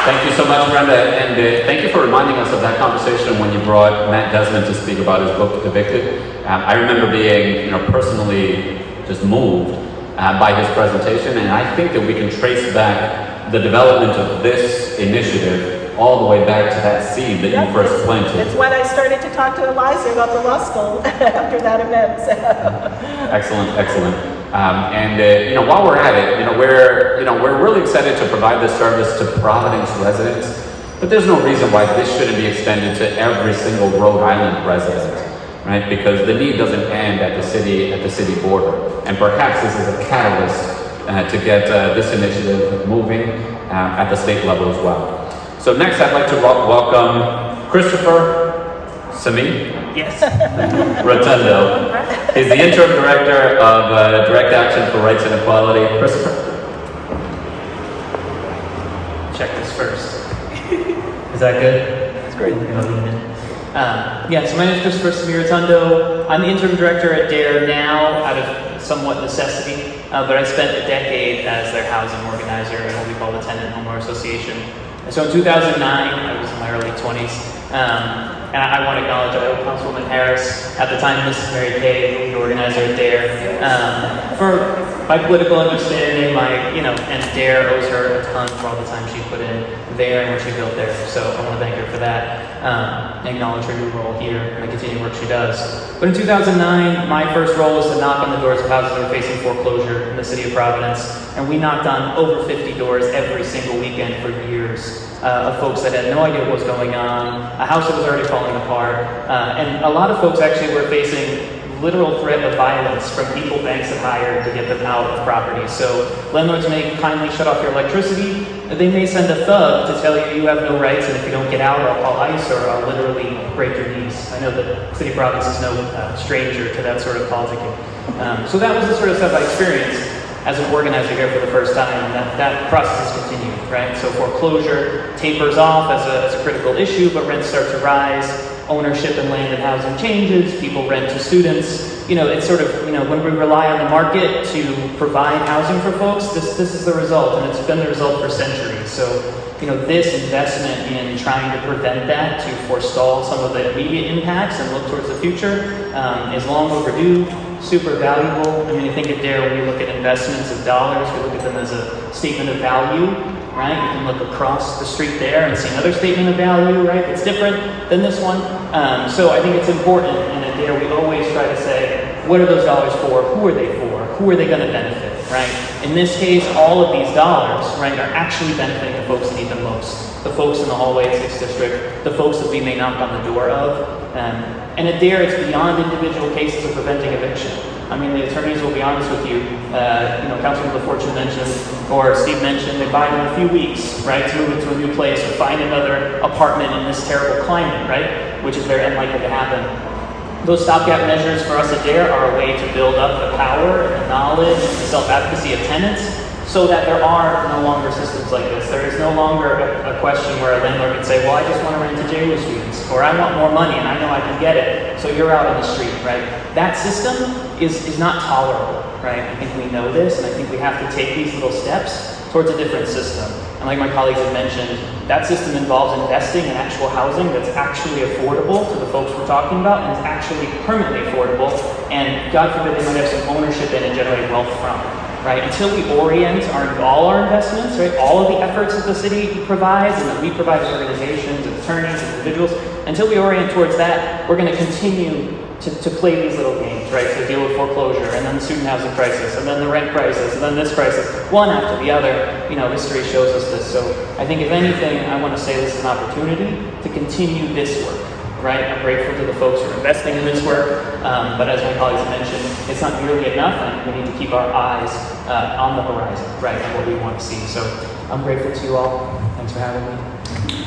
Thank you so much, Brenda, and thank you for reminding us of that conversation when you brought Matt Desmond to speak about his book, Evicted. I remember being, personally just moved by his presentation, and I think that we can trace back the development of this initiative all the way back to that seed that you first planted. It's when I started to talk to Eliza about the law school after that event. So. Excellent. While we're at it, we're really excited to provide this service to Providence residents, but there's no reason why this shouldn't be extended to every single Rhode Island resident, right? Because the need doesn't end at the city border, and perhaps this is a catalyst to get this initiative moving at the state level as well. So next, I'd like to welcome Samih Tundo. He's the interim director of Direct Action for Rights and Equality. Christopher? Check this first. Is that good? That's great. So my name is Samih Tundo. I'm the interim director at DARE now out of somewhat necessity, but I spent a decade as their housing organizer in what we call the Tenant Homeowner Association. So in 2009, I was in my early 20s, and I want to acknowledge Councilwoman Harris, at the time Mrs. Mary Kay, the organizer at DARE, for my political understanding, and DARE owes her a ton for all the time she put in there and what she built there. So I want to thank her for that, acknowledge her new role here and the continued work she does. But in 2009, my first role was to knock on the doors of houses that were facing foreclosure in the city of Providence, and we knocked on over 50 doors every single weekend for years. Of folks that had no idea what was going on, a house that was already falling apart, and a lot of folks actually were facing literal threat of violence from people banks had hired to get them out of property. So landlords may kindly shut off your electricity. They may send a thug to tell you have no rights, and if you don't get out, I'll call ICE or I'll literally break your knees. I know that the city of Providence is no stranger to that sort of politicking. So that was the sort of stuff I experienced as an organizer here for the first time, and that process has continued, right? So foreclosure tapers off as a critical issue, but rents start to rise, ownership in land and housing changes, people rent to students. It's sort of, when we rely on the market to provide housing for folks, this is the result, and it's been the result for centuries. So, this investment in trying to prevent that, to forestall some of the immediate impacts and look towards the future, is long overdue. Super valuable. I think at DARE, when we look at investments of dollars, we look at them as a statement of value, right? You can look across the street there and see another statement of value, right? That's different than this one. So I think it's important, and at DARE, we always try to say, what are those dollars for? Who are they for? Who are they going to benefit, right? In this case, all of these dollars, right, are actually benefiting the folks that need them most. The folks in the hallway at 6th District, the folks that we may knock on the door of. And at DARE, it's beyond individual cases of preventing eviction. The attorneys will be honest with you. Councilman LaFortune mentioned, or Steve mentioned, they buy them in a few weeks, right, to move into a new place or find another apartment in this terrible climate, right, which is very unlikely to happen. Those stopgap measures for us at DARE are a way to build up the power and the knowledge and the self-advocacy of tenants, so that there are no longer systems like this. There is no longer a question where a landlord can say, well, I just want to rent to JWU students, or I want more money and I know I can get it, so you're out in the street, right? That system is not tolerable, right? I think we know this, and I think we have to take these little steps towards a different system. And like my colleagues have mentioned, that system involves investing in actual housing that's actually affordable to the folks we're talking about, and is actually permanently affordable, and God forbid they might have some ownership in and generate wealth from. Right? Until we orient all our investments, right, all of the efforts that the city provides and that we provide as organizations, and attorneys, and individuals, until we orient towards that, we're going to continue to play these little games, right? To deal with foreclosure, and then the student housing crisis, and then the rent crisis, and then this crisis, one after the other. History shows us this. So I think if anything, I want to say this is an opportunity to continue this work. Right? I'm grateful to the folks who are investing in this work, but as my colleagues have mentioned, it's not nearly enough, and we need to keep our eyes on the horizon, right, and what we want to see. So I'm grateful to you all. Thanks for having me.